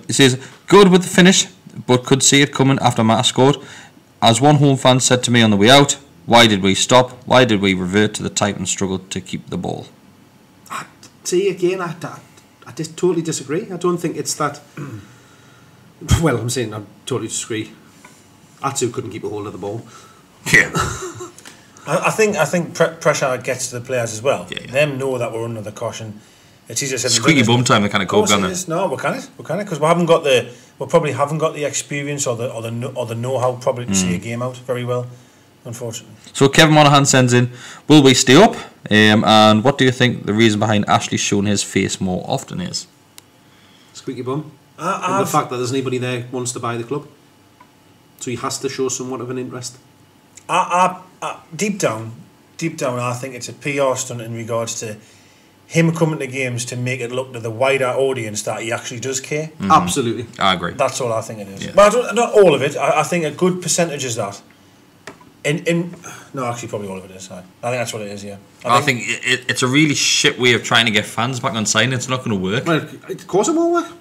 [SPEAKER 1] He says, good with the finish, but could see it coming after Matt scored. As one home fan said to me on the way out, why did we stop? Why did we revert to the type and struggle to keep the ball?
[SPEAKER 2] See, again, I totally disagree. I don't think it's that... Well, I'm saying I totally disagree. Atsu couldn't keep a hold of the ball.
[SPEAKER 1] Yeah.
[SPEAKER 3] I think pressure gets to the players as well. Yeah. Them know that we're under the caution. It's easier said than done.
[SPEAKER 1] Squeaky bum time, they kind of cope, don't they?
[SPEAKER 3] No, we can't, because we probably haven't got the experience or the know-how probably to see a game out very well, unfortunately.
[SPEAKER 1] So Kevin Monaghan sends in, will we stay up? And what do you think the reason behind Ashley showing his face more often is?
[SPEAKER 2] Squeaky bum. And the fact that there's anybody there who wants to buy the club. So he has to show somewhat of an interest. Deep down, I think it's a PR stunt in regards to him coming to games to make it look to the wider audience that he actually does care. Mm-hmm. Absolutely.
[SPEAKER 1] I agree.
[SPEAKER 3] That's all I think it is. Yeah. But not all of it. I think a good percentage is that. No, actually, probably all of it is. I think that's what it is, yeah.
[SPEAKER 1] I think it's a really shit way of trying to get fans back on sign. It's not going to work.
[SPEAKER 2] Well, of course it won't work.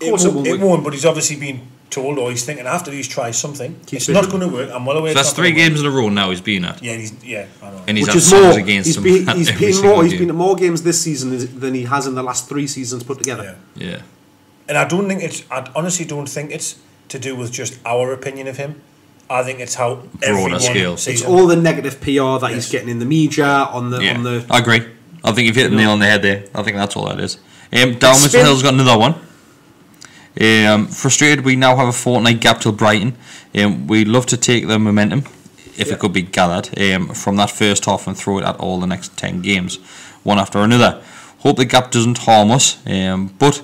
[SPEAKER 3] It won't, but he's obviously been told, or he's thinking after he's tried something, it's not going to work. I'm well aware.
[SPEAKER 1] So that's 3 games in a row now he's been at.
[SPEAKER 3] Yeah, I know.
[SPEAKER 1] And he's had songs against him.
[SPEAKER 2] He's been at more games this season than he has in the last 3 seasons put together.
[SPEAKER 1] Yeah.
[SPEAKER 3] And I honestly don't think it's to do with just our opinion of him. I think it's how everyone sees
[SPEAKER 2] It's all the negative PR that he's getting in the media on the.
[SPEAKER 1] I agree. I think you've hit the nail on the head there. I think that's all that is. Darren Mitchell-Hale's got another one. Frustrated we now have a fortnight gap till Brighton. We'd love to take the momentum, if it could be gathered, from that first half and throw it at all the next 10 games, one after another. Hope the gap doesn't harm us, but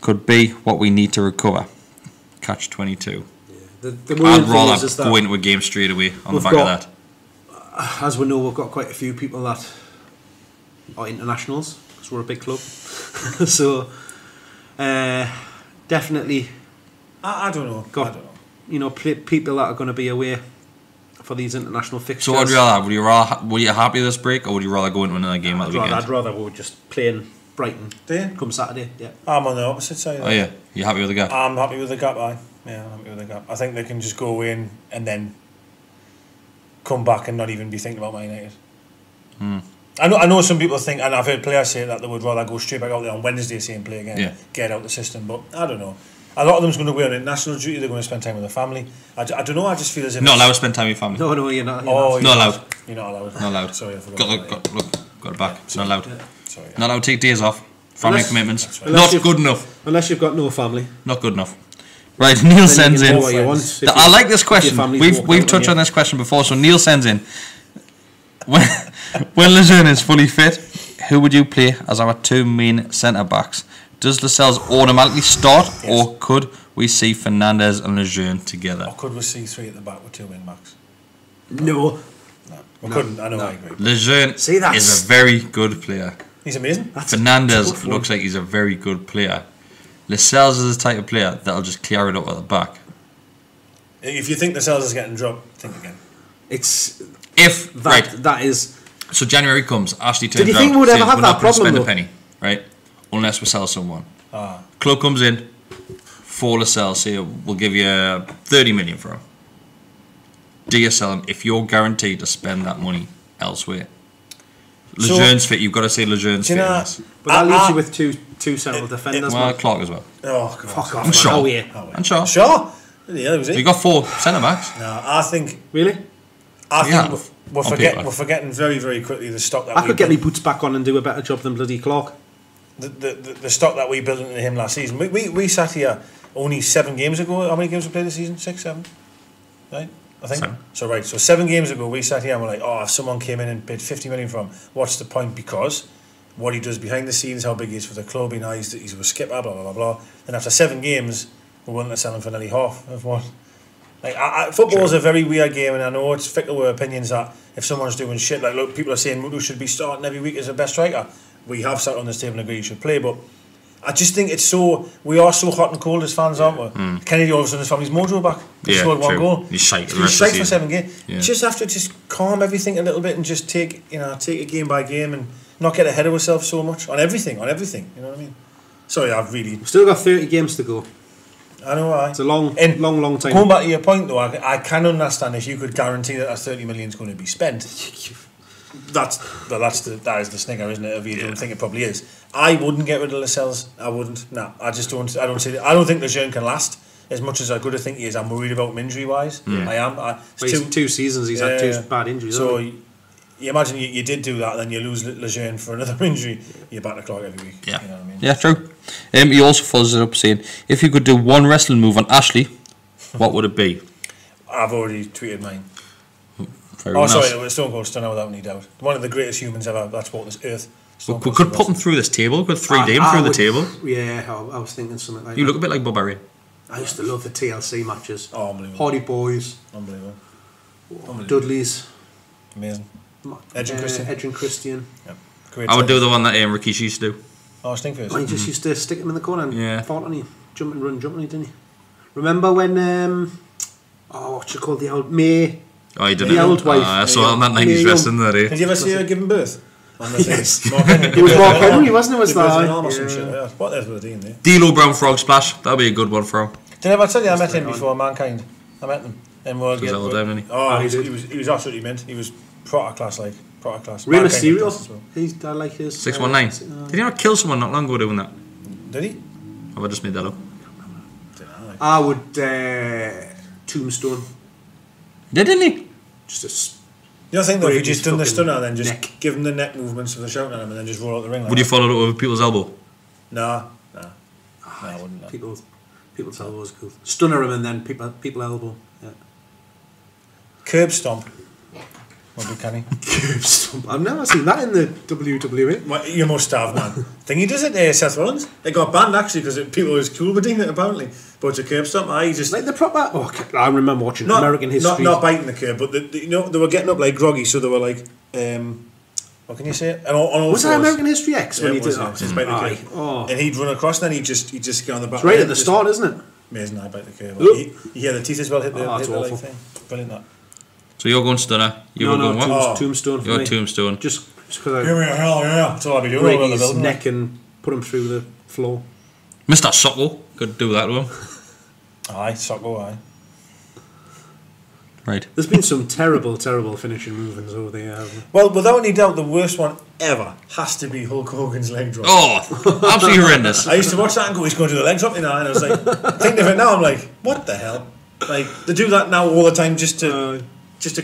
[SPEAKER 1] could be what we need to recover. Catch 22. I'd rather go into a game straight away on the back of that.
[SPEAKER 2] As we know, we've got quite a few people that are internationals, because we're a big club. So, definitely,
[SPEAKER 3] I don't know.
[SPEAKER 2] People that are going to be away for these international fixtures.
[SPEAKER 1] So what would you rather have? Were you happy with this break, or would you rather go into another game at the weekend?
[SPEAKER 2] I'd rather go just playing Brighton come Saturday. Yeah,
[SPEAKER 3] I'm on the opposite side.
[SPEAKER 1] Oh yeah, you happy with the gap?
[SPEAKER 3] I'm happy with the gap. I'm happy with the gap. I think they can just go away and then come back and not even be thinking about Man United. I know some people think, and I've heard players say that they would rather go straight back out there on Wednesday, and play again, get out the system. But I don't know. A lot of them's going to go on international duty. They're going to spend time with their family. I don't know. I just feel as if
[SPEAKER 1] not allowed to spend time with your family.
[SPEAKER 2] No, you're not.
[SPEAKER 1] Not allowed.
[SPEAKER 3] You're not allowed.
[SPEAKER 1] Not allowed.
[SPEAKER 3] Sorry, I forgot.
[SPEAKER 1] Got it back. It's not allowed.
[SPEAKER 3] Yeah. Sorry.
[SPEAKER 1] Not allowed to take days off. Family commitments.
[SPEAKER 3] Right.
[SPEAKER 1] Not good enough.
[SPEAKER 2] Unless you've got no family.
[SPEAKER 1] Not good enough. Right, Neil sends in. I like this question. We've touched on this question before, so Neil sends in. When Lejeune is fully fit, who would you play as our 2 main centre backs? Does Lascelles automatically start, or could we see Fernandes and Lejeune together?
[SPEAKER 3] Or could we see 3 at the back with 2 wing backs?
[SPEAKER 2] No.
[SPEAKER 3] We couldn't. I know. I agree.
[SPEAKER 1] Lejeune is a very good player.
[SPEAKER 3] He's amazing.
[SPEAKER 1] Fernandes looks like he's a very good player. Lascelles is the type of player that'll just clear it up at the back.
[SPEAKER 3] If you think Lascelles is getting dropped, think again.
[SPEAKER 2] That is.
[SPEAKER 1] So January comes, Ashley turns around.
[SPEAKER 2] Did you think we would ever have that problem?
[SPEAKER 1] Spend a penny, right? Unless we sell someone. Club comes in for Lascelles, say we'll give you 30 million for him. Do you sell him if you're guaranteed to spend that money elsewhere? Lejeune's fit. You've got to say Lejeune's fit.
[SPEAKER 2] But that leaves you with two central defenders.
[SPEAKER 1] Well, Clark as well.
[SPEAKER 3] Oh, God.
[SPEAKER 2] Fuck off.
[SPEAKER 1] And Shaw.
[SPEAKER 2] And
[SPEAKER 1] Shaw.
[SPEAKER 3] Shaw? Yeah, that was it.
[SPEAKER 1] You got 4 centre backs.
[SPEAKER 3] No, I think.
[SPEAKER 2] Really?
[SPEAKER 3] I think we're forgetting very, very quickly the stock that
[SPEAKER 2] I could get my boots back on and do a better job than bloody Clark.
[SPEAKER 3] The stock that we built into him last season. We sat here only 7 games ago. How many games we played this season? 6, 7? Right? I think.
[SPEAKER 1] 7.
[SPEAKER 3] So 7 games ago we sat here and we're like, if someone came in and paid 50 million for him, what's the point? Because what he does behind the scenes, how big he is for the club, he's a skipper, blah blah blah blah. And after 7 games, we're willing to sell him for nearly half of what. Like, football's a very weird game, and I know it's fickle with opinions that if someone's doing shit, like, look, people are saying Muthu should be starting every week as a best striker. We have sat on this table and agreed he should play, but I just think we are so hot and cold as fans, aren't we? Kennedy all of a sudden has found his mojo back. He scored one goal.
[SPEAKER 1] He's shite
[SPEAKER 3] for 7 games. Yeah. Just have to calm everything a little bit and just take it game by game and not get ahead of ourselves so much on everything. You know what I mean? Sorry, We've
[SPEAKER 2] still got 30 games to go.
[SPEAKER 3] I know.
[SPEAKER 2] It's a long time.
[SPEAKER 3] Going back to your point, though, I can understand if you could guarantee that 30 million is going to be spent. That is the snigger, isn't it? If you don't think it probably is. I wouldn't get rid of Lascelles. I wouldn't. No, I just don't. I don't think Lejeune can last as much as I could think he is. I'm worried about him injury wise. I am.
[SPEAKER 2] Two seasons. He's had 2 bad injuries.
[SPEAKER 3] So you imagine you did do that, then you lose Lejeune for another injury. You're back to clock every week.
[SPEAKER 1] Yeah.
[SPEAKER 3] You know what I mean?
[SPEAKER 1] Yeah, true. He also follows it up saying, if you could do one wrestling move on Ashley, what would it be?
[SPEAKER 3] I've already tweeted mine. It was Stone Cold Stunner without any doubt. One of the greatest humans ever that's walked this earth.
[SPEAKER 1] We could put him through this table. We could 3D him through the table.
[SPEAKER 2] Yeah, I was thinking something like that.
[SPEAKER 1] You look a bit like Bubba Ray.
[SPEAKER 2] I used to love the TLC matches.
[SPEAKER 3] Oh, unbelievable.
[SPEAKER 2] Hardy Boys.
[SPEAKER 3] Unbelievable.
[SPEAKER 2] Dudley's.
[SPEAKER 3] Amazing. Edge and Christian.
[SPEAKER 2] Yep.
[SPEAKER 3] Great.
[SPEAKER 1] I would do the one that Rikishi used to do.
[SPEAKER 3] Oh, Stinkfist.
[SPEAKER 2] He just used to stick him in the corner and fought on you. Jump and run, didn't he? Remember when, what's it called? The old May...
[SPEAKER 1] Oh, he did
[SPEAKER 2] the old wife.
[SPEAKER 1] I saw on that 90s wrestling there.
[SPEAKER 3] Did you ever see her giving birth?
[SPEAKER 2] Yes.
[SPEAKER 3] It
[SPEAKER 2] was Mark Henry, wasn't it? Was that?
[SPEAKER 3] What else was it there?
[SPEAKER 1] D'Lo Brown Frog Splash. That'd be a good one for him.
[SPEAKER 3] Did I ever tell you I met him before Mankind? I met him.
[SPEAKER 1] He
[SPEAKER 3] was absolutely mint. He was proper class.
[SPEAKER 2] Real Mysterio. I like his
[SPEAKER 1] 619. Did he not kill someone not long ago doing that?
[SPEAKER 3] Did he?
[SPEAKER 1] Have I just made that up?
[SPEAKER 2] I would Tombstone.
[SPEAKER 1] Didn't he?
[SPEAKER 2] Just
[SPEAKER 3] you don't think though if you just done the stunner and then just give him the neck movements of the shouting at him and then just roll out the ring like
[SPEAKER 1] would you follow it with people's elbow?
[SPEAKER 3] No, I wouldn't.
[SPEAKER 2] People's elbow is cool. Stunner him and then people elbow. Yeah.
[SPEAKER 3] Curb stomp. Would be canny.
[SPEAKER 2] Curb stomp. I've never seen that in the WWE.
[SPEAKER 3] Well, you must have, man. Thing he does it, Seth Rollins. It got banned actually because people was cool with doing it apparently. But it's a curb stomp. I just
[SPEAKER 2] like the proper. Oh, I remember watching American History.
[SPEAKER 3] Not biting the curb, but they were getting up like groggy, so they were like, what can you say? And on
[SPEAKER 2] was that American History X when he did
[SPEAKER 3] that? Just bite the curb. And he'd run across, then he'd just get on the back.
[SPEAKER 2] It's right at the start, isn't it?
[SPEAKER 3] Amazing, I bite the curb. You hear the teeth as well hit the leg thing. Brilliant that.
[SPEAKER 1] So you're going Stunner. You're going what?
[SPEAKER 2] Tombstone.
[SPEAKER 1] You're Tombstone.
[SPEAKER 2] Just because
[SPEAKER 3] give me a hell, yeah. That's all I'd be doing.
[SPEAKER 2] Break his neck and put him through the floor.
[SPEAKER 1] Mr. Socko could do that to him.
[SPEAKER 3] Aye, Socko, aye.
[SPEAKER 1] Right.
[SPEAKER 2] There's been some terrible finishing movements over the years.
[SPEAKER 3] Well, without any doubt, the worst one ever has to be Hulk Hogan's leg drop.
[SPEAKER 1] Oh, absolutely horrendous.
[SPEAKER 3] I used to watch that and go, he's going to do the leg drop now, and I was like, thinking of it now, I'm like, what the hell? Like, they do that now all the time just to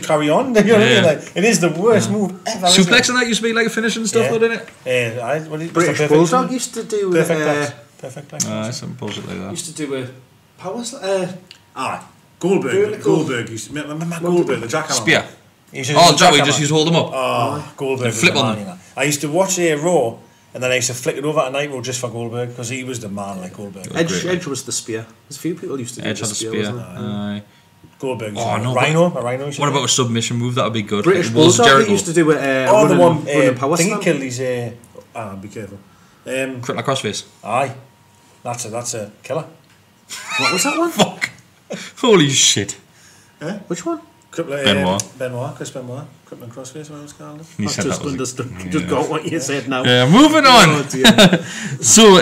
[SPEAKER 3] carry on. You know what I mean? Like, it is the worst move ever.
[SPEAKER 1] Suplex and that used to be like finishing stuff, didn't it?
[SPEAKER 3] Yeah,
[SPEAKER 2] British Bulldog used to do
[SPEAKER 3] perfect.
[SPEAKER 1] Some bullshit like that.
[SPEAKER 2] Used to do a power
[SPEAKER 3] Goldberg. Goldberg used to remember Goldberg, the jackhammer.
[SPEAKER 1] Spear. Jack, just used to hold them up.
[SPEAKER 3] Goldberg.
[SPEAKER 1] Flip on them.
[SPEAKER 3] I used to watch Raw, and then I used to flick it over to Nitro just for Goldberg because he was the man like Goldberg.
[SPEAKER 2] Edge was the spear. There's a few people used to do
[SPEAKER 1] Edge
[SPEAKER 2] the
[SPEAKER 1] spear.
[SPEAKER 3] Goldberg.
[SPEAKER 1] Rhino. What about a submission move? That would be good.
[SPEAKER 2] British Bulldog used to do a
[SPEAKER 3] the one
[SPEAKER 2] power slam.
[SPEAKER 3] He killed his. Be careful.
[SPEAKER 1] Crip like crossface.
[SPEAKER 3] Aye, that's a killer.
[SPEAKER 2] What was that one?
[SPEAKER 1] Fuck. Holy shit.
[SPEAKER 2] Which one?
[SPEAKER 1] Benoit.
[SPEAKER 3] Chris Benoit. Crippling crossface, what it was called.
[SPEAKER 1] He said
[SPEAKER 2] just understood. Just got what you said now.
[SPEAKER 1] Yeah, moving on. So,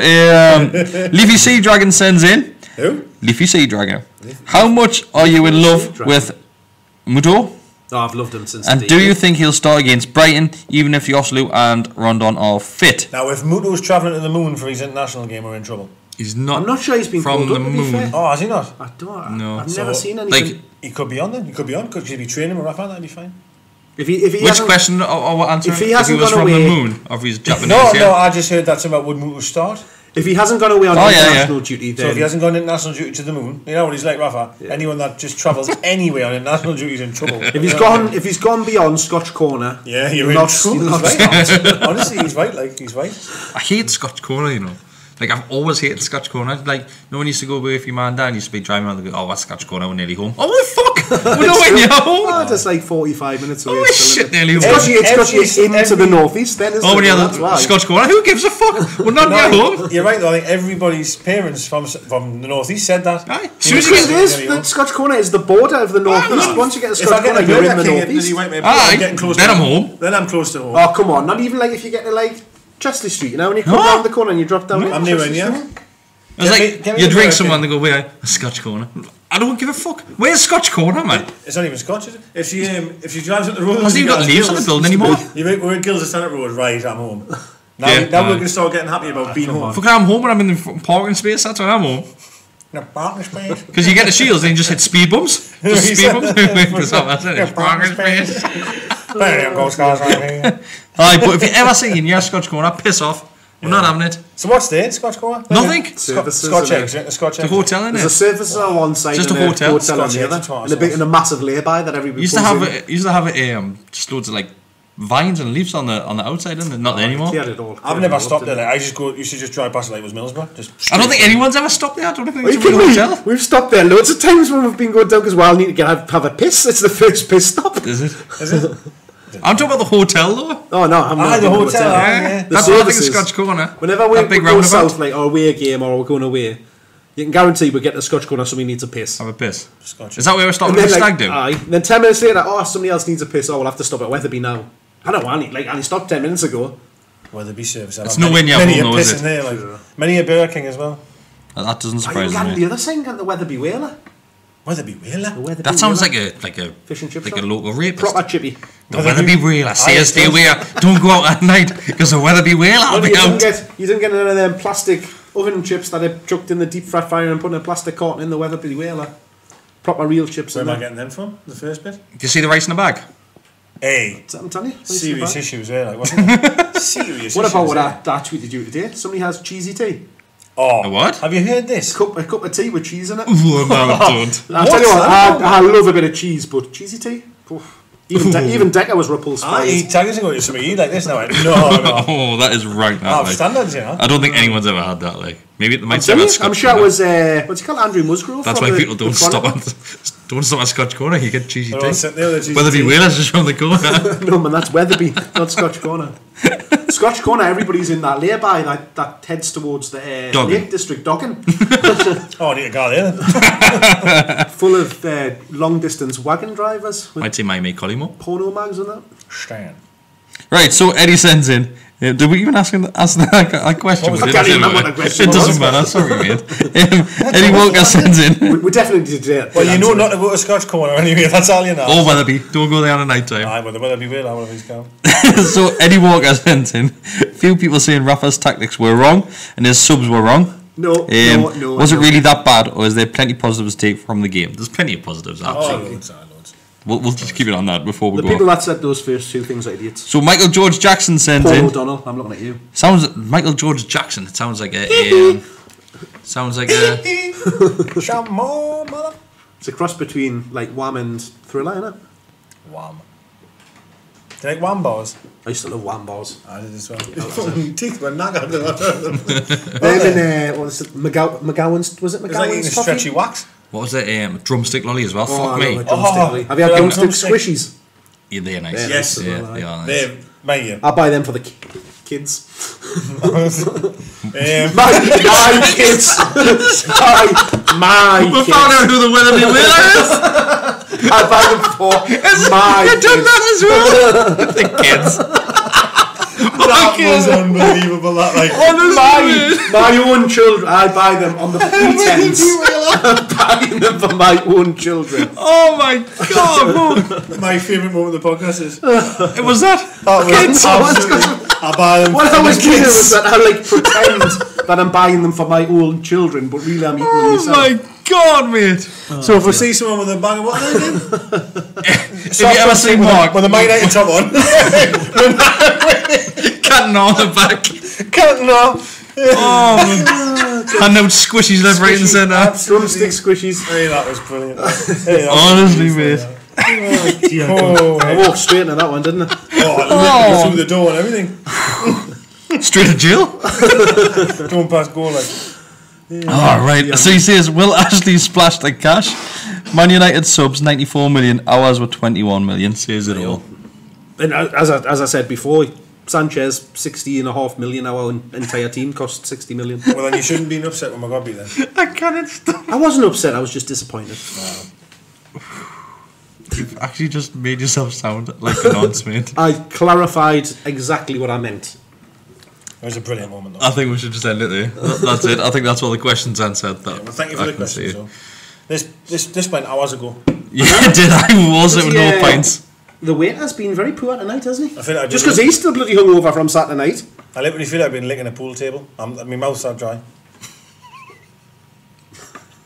[SPEAKER 1] Leafy Sea Dragon sends in.
[SPEAKER 3] Who?
[SPEAKER 1] Leafy Sea Dragon. How much are you in love with Muthu?
[SPEAKER 2] Oh, I've loved him since.
[SPEAKER 1] And do you think he'll start against Brighton, even if Joselu and Rondon are fit?
[SPEAKER 3] Now, if Muthu's travelling to the moon for his international game, we're in trouble.
[SPEAKER 1] He's not.
[SPEAKER 2] I'm not sure he's been
[SPEAKER 1] from the moon.
[SPEAKER 3] Oh, has he not?
[SPEAKER 2] I don't.
[SPEAKER 1] No.
[SPEAKER 2] I've never seen anything.
[SPEAKER 3] Like, he could be on then. He could be on. Could he be training with Rafa? That'd be fine.
[SPEAKER 2] If he
[SPEAKER 1] which question or what answer?
[SPEAKER 2] If he hasn't
[SPEAKER 1] was
[SPEAKER 2] gone
[SPEAKER 1] from
[SPEAKER 2] away,
[SPEAKER 1] the moon, or if he's Japanese.
[SPEAKER 3] No, I just heard that's about would Muthu start.
[SPEAKER 2] If he hasn't gone away on international duty, then...
[SPEAKER 3] So if he hasn't gone international duty to the moon, you know what he's like, Rafa? Yeah. Anyone that just travels anywhere on international duty is in trouble.
[SPEAKER 2] If he's gone beyond Scotch Corner...
[SPEAKER 3] Yeah, you're in trouble. He's right. Honestly, he's right, he's right.
[SPEAKER 1] I hate Scotch Corner, Like, I've always hated Scotch corner. Like, no one used to go away with your man and dad, used to be driving around and go, oh, that's Scotch corner, we're nearly home. Oh, what the fuck? We're not when you're home.
[SPEAKER 2] Oh, just like 45 minutes away.
[SPEAKER 1] Oh, shit, nearly home.
[SPEAKER 2] It's got you into the northeast then, isn't it?
[SPEAKER 1] Oh, when you're the Scotch corner, who gives a fuck? We're not near home.
[SPEAKER 3] You're right, though. I think everybody's parents from the northeast said that.
[SPEAKER 2] Aye. The Scotch corner is the border of the northeast. Once you get the Scotch corner, you're in the northeast.
[SPEAKER 1] Then I'm home.
[SPEAKER 3] Then I'm close to home.
[SPEAKER 2] Oh, come on. Not even like if you get to like Chesley Street, you know, when you come down the corner and you drop down.
[SPEAKER 3] I'm near in, yeah.
[SPEAKER 1] It's like you drink someone and they go, where? A Scotch corner. I don't give a fuck. Where's Scotch corner, man?
[SPEAKER 3] It's not even Scotch, is it? If she drives up the road,
[SPEAKER 1] hasn't even got leaves on the building anymore.
[SPEAKER 3] We're at Gills of Senate Road, right? I'm home. Now we're going to start getting happy about being home.
[SPEAKER 1] Fucking I'm home when I'm in the parking space. That's when I'm home.
[SPEAKER 3] No parking space.
[SPEAKER 1] Because you get the shields and you just hit speed bumps. Just speed bumps. Parking space. Aye, but if you ever see in your Scotch corner, piss off. We're not having it.
[SPEAKER 3] So what's there, Scotch corner?
[SPEAKER 1] Nothing.
[SPEAKER 3] Scotch eggs. The
[SPEAKER 1] hotel, innit?
[SPEAKER 2] There's a service on one side,
[SPEAKER 1] just
[SPEAKER 2] and
[SPEAKER 1] a hotel
[SPEAKER 2] on the other, and a massive lay-by that everybody
[SPEAKER 1] used to have just loads of like vines and leaves on the outside, isn't it? Not there anymore.
[SPEAKER 3] I've never stopped there. I used to just drive past it like it was Middlesbrough.
[SPEAKER 1] I don't think anyone's ever stopped there. I don't think it's a hotel.
[SPEAKER 2] We've stopped there loads of times when we've been going down because I need to have a piss. It's the first piss stop.
[SPEAKER 1] Is it? I'm talking about the hotel though.
[SPEAKER 2] Oh no, I'm not.
[SPEAKER 3] The hotel. Yeah.
[SPEAKER 1] That's what I think of Scotch corner.
[SPEAKER 2] Whenever we go south, like or away game or we're going away, you can guarantee we get the Scotch corner. Somebody needs a piss.
[SPEAKER 1] Have a piss. Scotch. Is that where we're stopping at the stag do?
[SPEAKER 2] Aye. Then 10 minutes later, somebody else needs a piss. Oh, we'll have to stop at Wetherby now. I don't want it. Like, I only stopped 10 minutes ago.
[SPEAKER 3] Wetherby service.
[SPEAKER 1] It's nowhere near home, though, is it?
[SPEAKER 3] There, like, many a Burger King as well.
[SPEAKER 1] That doesn't surprise
[SPEAKER 2] me.
[SPEAKER 1] You
[SPEAKER 2] the other thing, the Wetherby Whaler.
[SPEAKER 3] Wetherby Whaler?
[SPEAKER 1] That sounds like a
[SPEAKER 2] fish and chip
[SPEAKER 1] like a local rapist.
[SPEAKER 2] Proper chippy.
[SPEAKER 1] The Wetherby Whaler. Stay away. Don't go out at night because the Wetherby Whaler will be out.
[SPEAKER 2] You didn't get none of them plastic oven chips that are chucked in the deep fry fryer and put in a plastic carton in the Wetherby Whaler. Proper real chips.
[SPEAKER 3] Where am I getting them from? The first bit?
[SPEAKER 1] Do you see the rice in the bag?
[SPEAKER 3] Hey,
[SPEAKER 2] I'm telling you,
[SPEAKER 3] serious issues there, like, wasn't it? Serious.
[SPEAKER 2] What about what I tweeted you today? Somebody has cheesy tea.
[SPEAKER 1] Oh, what?
[SPEAKER 3] Have you heard this?
[SPEAKER 2] A cup of tea with cheese in it.
[SPEAKER 1] Oh, no, I don't.
[SPEAKER 2] I'll tell you what, I love a bit of cheese, but cheesy tea. Even Deka was repulsed by it.
[SPEAKER 3] He tagged going to something like this now. No.
[SPEAKER 1] Oh, that is right now.
[SPEAKER 3] Standards, you know.
[SPEAKER 1] I don't think anyone's ever had that. Like, maybe it might have Scotch.
[SPEAKER 2] I'm sure it was what's he called, Andrew Musgrove.
[SPEAKER 1] That's why people don't stop at Scotch corner. You get cheesy tea. Wetherby Whalers is from the corner.
[SPEAKER 2] No man, that's Wetherby, not Scotch corner. Scotch corner, everybody's in that lay-by that heads towards the Lake District, Doggin.
[SPEAKER 3] I need to go there.
[SPEAKER 2] Full of long-distance wagon drivers.
[SPEAKER 1] I'd say my mate Collymore.
[SPEAKER 2] Porno mags and that.
[SPEAKER 3] Stan.
[SPEAKER 1] Right, so Eddie sends in. Did we even ask that question?
[SPEAKER 2] I can't even remember what the question
[SPEAKER 1] was. It doesn't matter, sorry mate. Eddie Walker sends in.
[SPEAKER 2] We definitely did that.
[SPEAKER 3] Well, you know not to go to Scotch corner anyway, that's all you know.
[SPEAKER 1] Oh, Wetherby, don't go there on a night time.
[SPEAKER 3] Aye, but the Wetherby will have one of these go.
[SPEAKER 1] So Eddie Walker sends in. Few people saying Rafa's tactics were wrong and his subs were wrong.
[SPEAKER 2] No.
[SPEAKER 1] Was it really that bad, or is there plenty of positives to take from the game? There's plenty of positives, absolutely. We'll just keep it on that before we go.
[SPEAKER 2] The people that said those first two things are idiots.
[SPEAKER 1] So Michael George Jackson sends in.
[SPEAKER 2] Paul O'Donnell, I'm looking at you.
[SPEAKER 1] Sounds Michael George Jackson. It sounds like a.
[SPEAKER 2] It's a cross between like Wham and Thriller, isn't it?
[SPEAKER 3] Wham. Do you like Wham bars?
[SPEAKER 2] I used to love Wham bars.
[SPEAKER 3] I did as well. Teeth were knackered.
[SPEAKER 2] Then what was it? McGowan's? Was it McGowan's?
[SPEAKER 3] It's like eating stretchy wax.
[SPEAKER 1] What was it? Drumstick lolly as well. Fuck me.
[SPEAKER 2] Have you had drumstick squishies?
[SPEAKER 1] Yeah, they're nice.
[SPEAKER 3] Yes,
[SPEAKER 1] they are nice.
[SPEAKER 3] I
[SPEAKER 2] buy them for the kids.
[SPEAKER 3] my
[SPEAKER 2] kids. My kids.
[SPEAKER 1] We found out who the Wetherby Whaler is.
[SPEAKER 2] I buy them for my kids.
[SPEAKER 1] Done that as well. The kids.
[SPEAKER 3] That was unbelievable. That
[SPEAKER 2] my own children. I buy them on the pretense of buying them for my own children.
[SPEAKER 1] Oh my god!
[SPEAKER 3] My favourite moment of the podcast is
[SPEAKER 1] it was that.
[SPEAKER 3] I buy them.
[SPEAKER 2] What I was doing was that I pretend that I'm buying them for my own children, but really I'm eating them myself.
[SPEAKER 1] Oh my god, mate!
[SPEAKER 3] So if I see someone with a bag of what are they doing?
[SPEAKER 1] If you ever see Mark
[SPEAKER 3] with a Man United top on,
[SPEAKER 1] cutting on the back,
[SPEAKER 3] cutting off.
[SPEAKER 1] And no squishies left, right, and centre.
[SPEAKER 2] Drumstick squishies.
[SPEAKER 3] Hey, that was brilliant.
[SPEAKER 1] Honestly, mate.
[SPEAKER 2] I walked straight into that one, didn't I?
[SPEAKER 3] Through the door and everything.
[SPEAKER 1] Straight to jail.
[SPEAKER 3] Going past goal like.
[SPEAKER 1] Oh, right. Yeah. So he says, Will Ashley splashed the cash? Man United subs 94 million. Ours were 21 million. Says it all.
[SPEAKER 2] And as I said before, Sanchez 60.5 million. Our entire team cost 60 million.
[SPEAKER 3] Well, then you shouldn't be upset when Mugabe then.
[SPEAKER 1] I can't stop.
[SPEAKER 2] I wasn't upset. I was just disappointed.
[SPEAKER 1] You've actually just made yourself sound like a nonce, mate.
[SPEAKER 2] I clarified exactly what I meant.
[SPEAKER 3] It was a brilliant moment, though.
[SPEAKER 1] I think we should just end it there. That's it. I think that's all the questions answered.
[SPEAKER 3] Well, thank you for the questions. So. This went hours ago.
[SPEAKER 1] Yeah, it did. I was it with no points.
[SPEAKER 2] The waiter's been very poor tonight, hasn't he?
[SPEAKER 3] I feel like
[SPEAKER 2] just because he's still bloody hungover from Saturday night.
[SPEAKER 3] I literally feel like I've been licking a pool table. My mouth's that dry.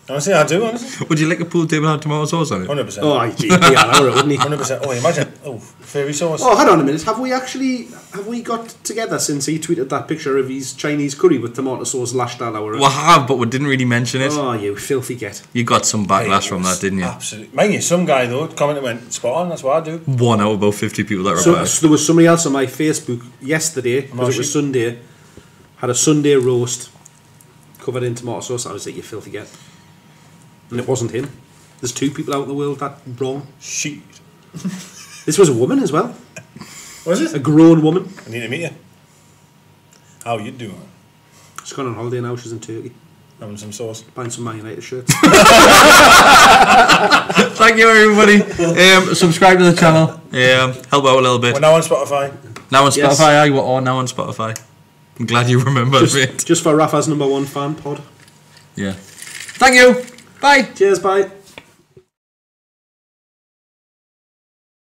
[SPEAKER 3] Honestly, I do, honestly.
[SPEAKER 1] Would you lick a pool table and have tomato sauce on it?
[SPEAKER 3] 100%.
[SPEAKER 2] Oh, he'd be an hour, wouldn't he?
[SPEAKER 3] 100%. Oh, imagine. Oh, fairy sauce.
[SPEAKER 2] Oh, hold on a minute. Have we got together since he tweeted that picture of his Chinese curry with tomato sauce lashed all over it?
[SPEAKER 1] We have, but we didn't really mention it.
[SPEAKER 2] Oh, you filthy get.
[SPEAKER 1] You got some backlash from that, didn't you?
[SPEAKER 3] Absolutely. Mind you, some guy, though, commented went, spot on, that's what I do.
[SPEAKER 1] 1 out of about 50 people that replied.
[SPEAKER 2] So there was somebody else on my Facebook yesterday, because it was Sunday, had a Sunday roast covered in tomato sauce. I was like, you filthy get. And it wasn't him. There's 2 people out in the world that wrong.
[SPEAKER 3] Shit.
[SPEAKER 2] This was a woman as well.
[SPEAKER 3] Was it?
[SPEAKER 2] A grown woman.
[SPEAKER 3] I need to meet you. How you doing?
[SPEAKER 2] She's gone on holiday now. She's in Turkey.
[SPEAKER 3] Having some sauce.
[SPEAKER 2] Buying some Man United shirts.
[SPEAKER 1] Thank you, everybody. Subscribe to the channel. Help out a little bit.
[SPEAKER 3] We're now on Spotify.
[SPEAKER 1] Now on Spotify. We're all now on Spotify. I'm glad you remembered it.
[SPEAKER 2] Just for Rafa's #1 fan pod.
[SPEAKER 1] Yeah. Thank you. Bye.
[SPEAKER 2] Cheers, bye.